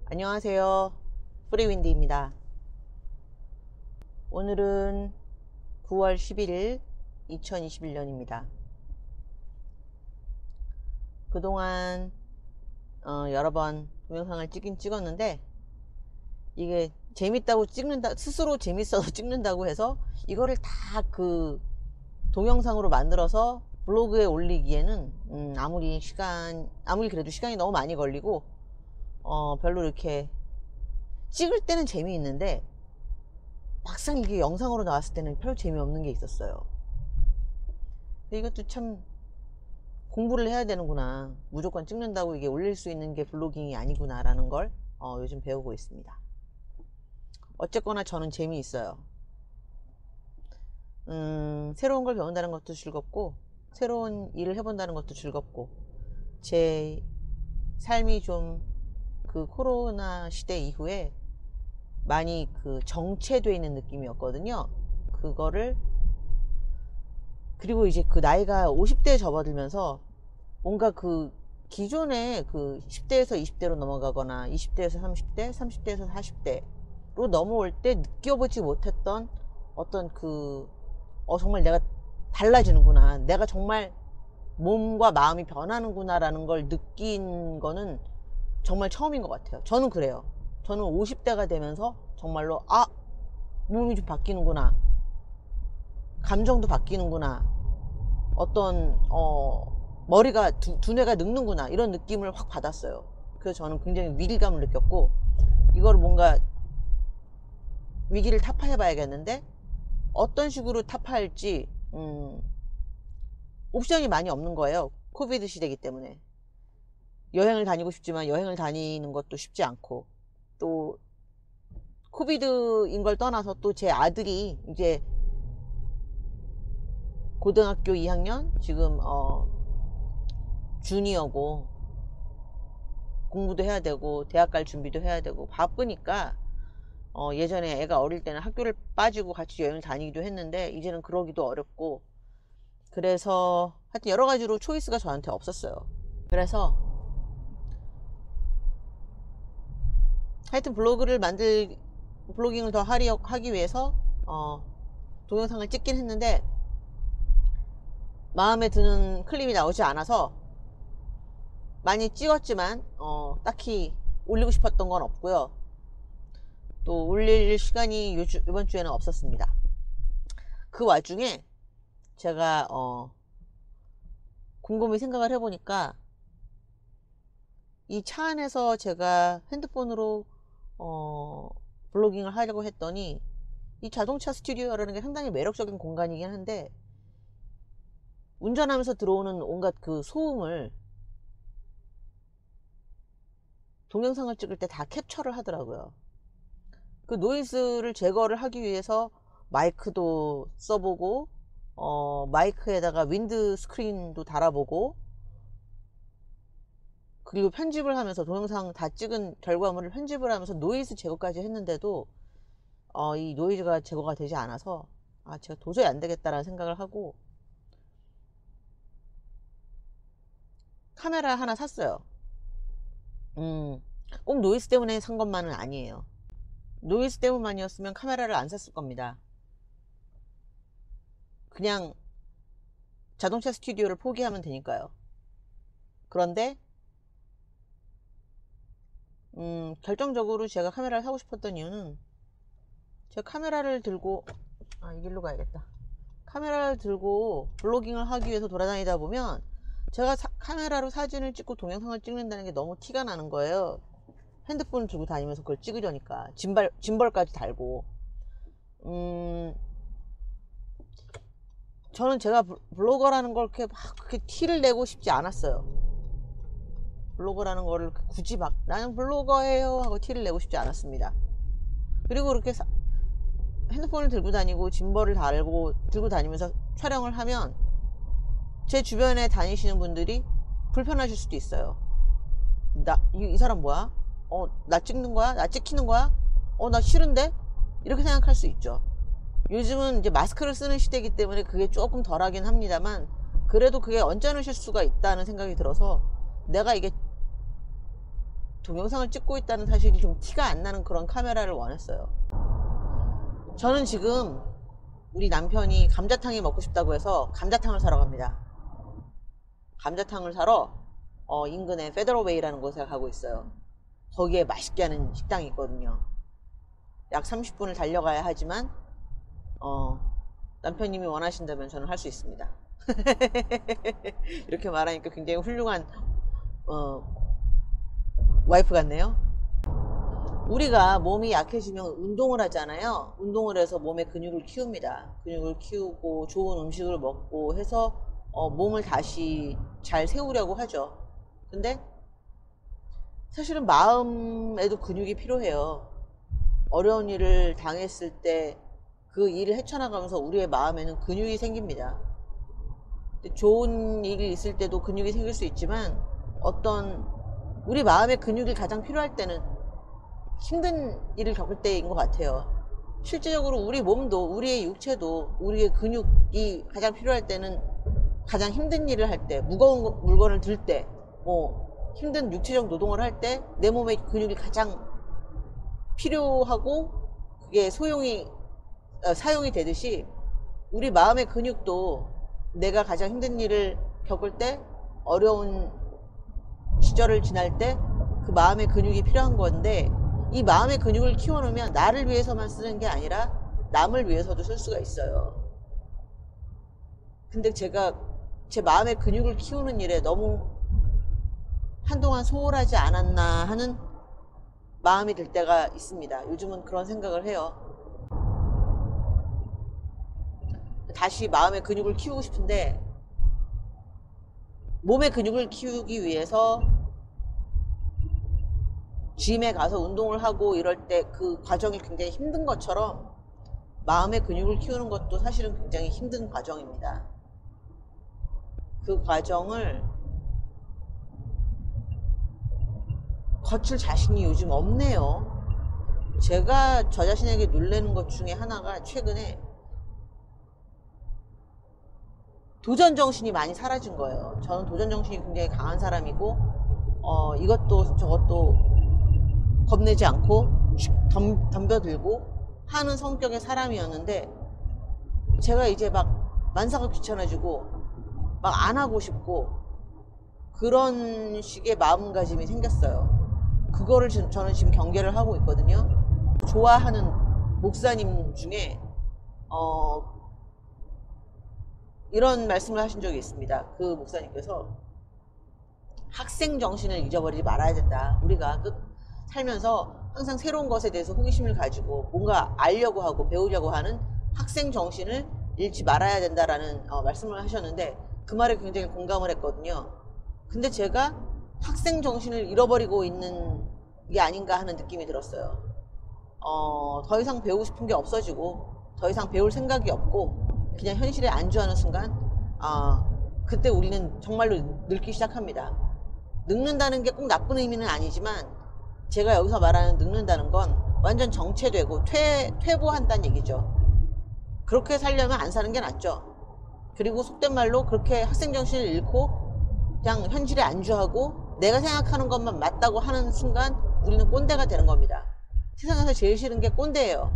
안녕하세요. 프리윈디입니다. 오늘은 9월 11일 2021년입니다. 그동안 여러 번 동영상을 찍긴 찍었는데 이게 재밌다고 찍는다, 스스로 재밌어서 찍는다고 해서 이거를 다 그 동영상으로 만들어서 블로그에 올리기에는 아무리 그래도 시간이 너무 많이 걸리고 별로 이렇게 찍을 때는 재미있는데 막상 이게 영상으로 나왔을 때는 별로 재미없는 게 있었어요. 근데 이것도 참 공부를 해야 되는구나. 무조건 찍는다고 이게 올릴 수 있는 게 블로깅이 아니구나 라는 걸 요즘 배우고 있습니다. 어쨌거나 저는 재미있어요. 새로운 걸 배운다는 것도 즐겁고 새로운 일을 해본다는 것도 즐겁고 제 삶이 좀 그 코로나 시대 이후에 많이 그 정체되어 있는 느낌이었거든요. 그거를 그리고 이제 그 나이가 50대에 접어들면서 뭔가 그 기존에 그 10대에서 20대로 넘어가거나 20대에서 30대, 30대에서 40대로 넘어올 때 느껴보지 못했던 어떤 그 정말 내가 달라지는구나, 내가 정말 몸과 마음이 변하는구나 라는 걸 느낀 거는 정말 처음인 것 같아요. 저는 그래요. 저는 50대가 되면서 정말로 몸이 좀 바뀌는구나, 감정도 바뀌는구나, 어떤 머리가 두뇌가 늙는구나 이런 느낌을 확 받았어요. 그래서 저는 굉장히 위기감을 느꼈고 이거를 뭔가 위기를 타파해 봐야겠는데 어떤 식으로 타파할지 옵션이 많이 없는 거예요. 코비드 시대이기 때문에. 여행을 다니고 싶지만 여행을 다니는 것도 쉽지 않고, 또 코비드인 걸 떠나서 또 제 아들이 이제 고등학교 2학년 지금 주니어고 공부도 해야 되고 대학 갈 준비도 해야 되고 바쁘니까 예전에 애가 어릴 때는 학교를 빠지고 같이 여행을 다니기도 했는데 이제는 그러기도 어렵고, 그래서 하여튼 여러 가지로 초이스가 저한테 없었어요. 그래서 하여튼 블로깅을 더 하기 위해서 동영상을 찍긴 했는데 마음에 드는 클립이 나오지 않아서 많이 찍었지만 딱히 올리고 싶었던 건 없고요. 또 올릴 시간이 이번 주에는 없었습니다. 그 와중에 제가 곰곰이 생각을 해보니까 이 차 안에서 제가 핸드폰으로 블로깅을 하려고 했더니 이 자동차 스튜디오라는 게 상당히 매력적인 공간이긴 한데 운전하면서 들어오는 온갖 그 소음을 동영상을 찍을 때 다 캡처를 하더라고요. 그 노이즈를 제거를 하기 위해서 마이크도 써보고 마이크에다가 윈드 스크린도 달아보고, 그리고 편집을 하면서 동영상 다 찍은 결과물을 편집을 하면서 노이즈 제거까지 했는데도 이 노이즈가 제거가 되지 않아서 제가 도저히 안 되겠다라는 생각을 하고 카메라 하나 샀어요. 꼭 노이즈 때문에 산 것만은 아니에요. 노이즈 때문만이었으면 카메라를 안 샀을 겁니다. 그냥 자동차 스튜디오를 포기하면 되니까요. 그런데 결정적으로 제가 카메라를 사고 싶었던 이유는 제가 카메라를 들고 이 길로 가야겠다. 카메라를 들고 블로깅을 하기 위해서 돌아다니다 보면 제가 카메라로 사진을 찍고 동영상을 찍는다는 게 너무 티가 나는 거예요. 핸드폰을 들고 다니면서 그걸 찍으려니까 짐벌까지 달고. 저는 제가 블로거라는 걸 그렇게 티를 내고 싶지 않았어요. 블로거라는 거를 굳이 나는 블로거예요 하고 티를 내고 싶지 않았습니다. 그리고 그렇게 핸드폰을 들고 다니고 짐벌을 들고 다니면서 촬영을 하면 제 주변에 다니시는 분들이 불편하실 수도 있어요. 이 사람 뭐야? 나 찍는 거야? 나 찍히는 거야? 나 싫은데? 이렇게 생각할 수 있죠. 요즘은 이제 마스크를 쓰는 시대이기 때문에 그게 조금 덜하긴 합니다만 그래도 그게 언짢으실 수가 있다는 생각이 들어서 내가 이게 동영상을 찍고 있다는 사실이 좀 티가 안 나는 그런 카메라를 원했어요. 저는 지금 우리 남편이 감자탕이 먹고 싶다고 해서 감자탕을 사러 갑니다. 감자탕을 사러 인근의 페더러웨이라는 곳에 가고 있어요. 거기에 맛있게 하는 식당이 있거든요. 약 30분을 달려가야 하지만 남편님이 원하신다면 저는 할 수 있습니다. 이렇게 말하니까 굉장히 훌륭한 와이프 같네요. 우리가 몸이 약해지면 운동을 하잖아요. 운동을 해서 몸의 근육을 키웁니다. 근육을 키우고 좋은 음식을 먹고 해서 몸을 다시 잘 세우려고 하죠. 근데 사실은 마음에도 근육이 필요해요. 어려운 일을 당했을 때 그 일을 헤쳐나가면서 우리의 마음에는 근육이 생깁니다. 좋은 일이 있을 때도 근육이 생길 수 있지만 우리 마음의 근육이 가장 필요할 때는 힘든 일을 겪을 때인 것 같아요. 실제적으로 우리 몸도 우리의 육체도 우리의 근육이 가장 필요할 때는 가장 힘든 일을 할 때, 무거운 물건을 들 때, 힘든 육체적 노동을 할 때 내 몸의 근육이 가장 필요하고 그게 사용이 되듯이 우리 마음의 근육도 내가 가장 힘든 일을 겪을 때, 어려운 시절을 지날 때 그 마음의 근육이 필요한 건데, 이 마음의 근육을 키워놓으면 나를 위해서만 쓰는 게 아니라 남을 위해서도 쓸 수가 있어요. 근데 제가 제 마음의 근육을 키우는 일에 너무 한동안 소홀하지 않았나 하는 마음이 들 때가 있습니다. 요즘은 그런 생각을 해요. 다시 마음의 근육을 키우고 싶은데, 몸의 근육을 키우기 위해서 짐에 가서 운동을 하고 이럴 때 그 과정이 굉장히 힘든 것처럼 마음의 근육을 키우는 것도 사실은 굉장히 힘든 과정입니다. 그 과정을 거칠 자신이 요즘 없네요. 제가 저 자신에게 놀라는 것 중에 하나가 최근에 도전 정신이 많이 사라진 거예요. 저는 도전 정신이 굉장히 강한 사람이고 이것도 저것도 겁내지 않고 덤벼들고 하는 성격의 사람이었는데, 제가 이제 막 만사가 귀찮아지고 막 안 하고 싶고 그런 식의 마음가짐이 생겼어요. 그거를 저는 지금 경계를 하고 있거든요. 좋아하는 목사님 중에 이런 말씀을 하신 적이 있습니다. 그 목사님께서 학생 정신을 잊어버리지 말아야 된다. 우리가 살면서 항상 새로운 것에 대해서 호기심을 가지고 뭔가 알려고 하고 배우려고 하는 학생 정신을 잃지 말아야 된다라는 말씀을 하셨는데, 그 말에 굉장히 공감을 했거든요. 근데 제가 학생 정신을 잃어버리고 있는 게 아닌가 하는 느낌이 들었어요. 더 이상 배우고 싶은 게 없어지고 더 이상 배울 생각이 없고 그냥 현실에 안주하는 순간 그때 우리는 정말로 늙기 시작합니다. 늙는다는 게 꼭 나쁜 의미는 아니지만, 제가 여기서 말하는 늙는다는 건 완전 정체되고 퇴보한다는 얘기죠. 그렇게 살려면 안 사는 게 낫죠. 그리고 속된 말로 그렇게 학생 정신을 잃고 그냥 현실에 안주하고 내가 생각하는 것만 맞다고 하는 순간 우리는 꼰대가 되는 겁니다. 세상에서 제일 싫은 게 꼰대예요.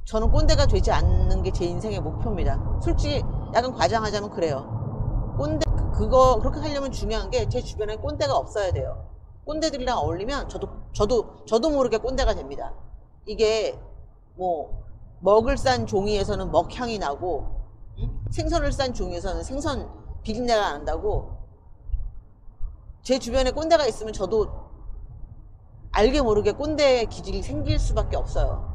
저는 꼰대가 되지 않는 게 제 인생의 목표입니다. 솔직히 약간 과장하자면 그래요. 그렇게 하려면 중요한 게 제 주변에 꼰대가 없어야 돼요. 꼰대들이랑 어울리면 저도 모르게 꼰대가 됩니다. 이게 먹을 싼 종이에서는 먹향이 나고, 생선을 싼 종이에서는 생선 비린내가 난다고, 제 주변에 꼰대가 있으면 저도 알게 모르게 꼰대의 기질이 생길 수밖에 없어요.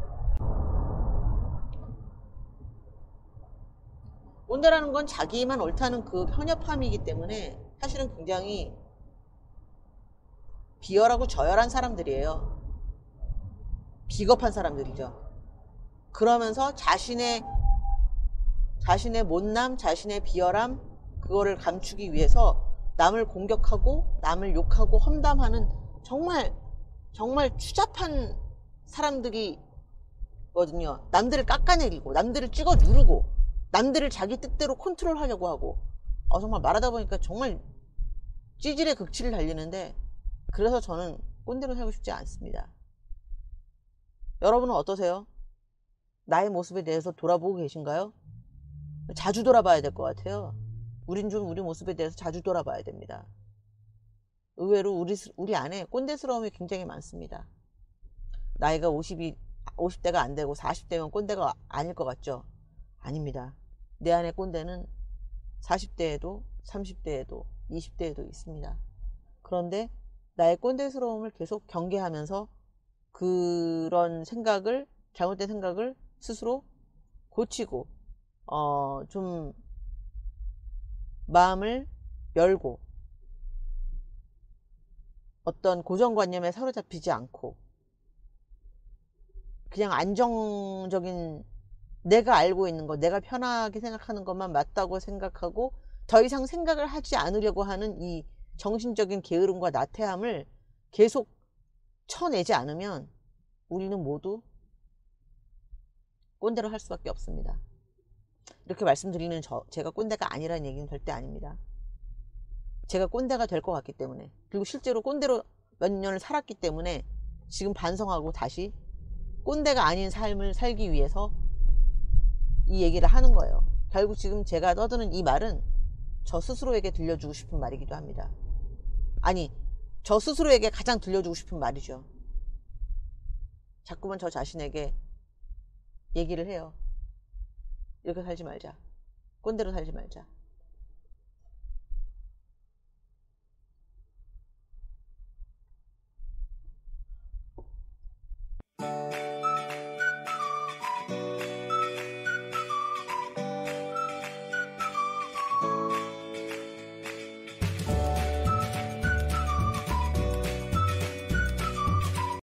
꼰대라는 건 자기만 옳다는 그 편협함이기 때문에 사실은 굉장히 비열하고 저열한 사람들이에요. 비겁한 사람들이죠. 그러면서 자신의 못남, 자신의 비열함, 그거를 감추기 위해서 남을 공격하고 남을 욕하고 험담하는 정말 추잡한 사람들이거든요. 남들을 깎아내리고 남들을 찍어 누르고 남들을 자기 뜻대로 컨트롤하려고 하고, 정말 말하다 보니까 정말 찌질의 극치를 달리는데, 그래서 저는 꼰대로 살고 싶지 않습니다. 여러분은 어떠세요? 나의 모습에 대해서 돌아보고 계신가요? 자주 돌아봐야 될 것 같아요. 우린 좀 우리 모습에 대해서 자주 돌아봐야 됩니다. 의외로 우리 안에 꼰대스러움이 굉장히 많습니다. 나이가 50대가 안 되고 40대면 꼰대가 아닐 것 같죠? 아닙니다. 내 안에 꼰대는 40대에도 30대에도 20대에도 있습니다. 그런데 나의 꼰대스러움을 계속 경계하면서 그런 생각을, 잘못된 생각을 스스로 고치고 좀 마음을 열고 어떤 고정관념에 사로잡히지 않고 그냥 안정적인, 내가 알고 있는 것, 내가 편하게 생각하는 것만 맞다고 생각하고 더 이상 생각을 하지 않으려고 하는 이 정신적인 게으름과 나태함을 계속 쳐내지 않으면 우리는 모두 꼰대로 할 수밖에 없습니다. 이렇게 말씀드리는 제가 꼰대가 아니라는 얘기는 절대 아닙니다. 제가 꼰대가 될 것 같기 때문에, 그리고 실제로 꼰대로 몇 년을 살았기 때문에 지금 반성하고 다시 꼰대가 아닌 삶을 살기 위해서 이 얘기를 하는 거예요. 결국 지금 제가 떠드는 이 말은 저 스스로에게 들려주고 싶은 말이기도 합니다. 아니, 저 스스로에게 가장 들려주고 싶은 말이죠. 자꾸만 저 자신에게 얘기를 해요. 이렇게 살지 말자. 꼰대로 살지 말자.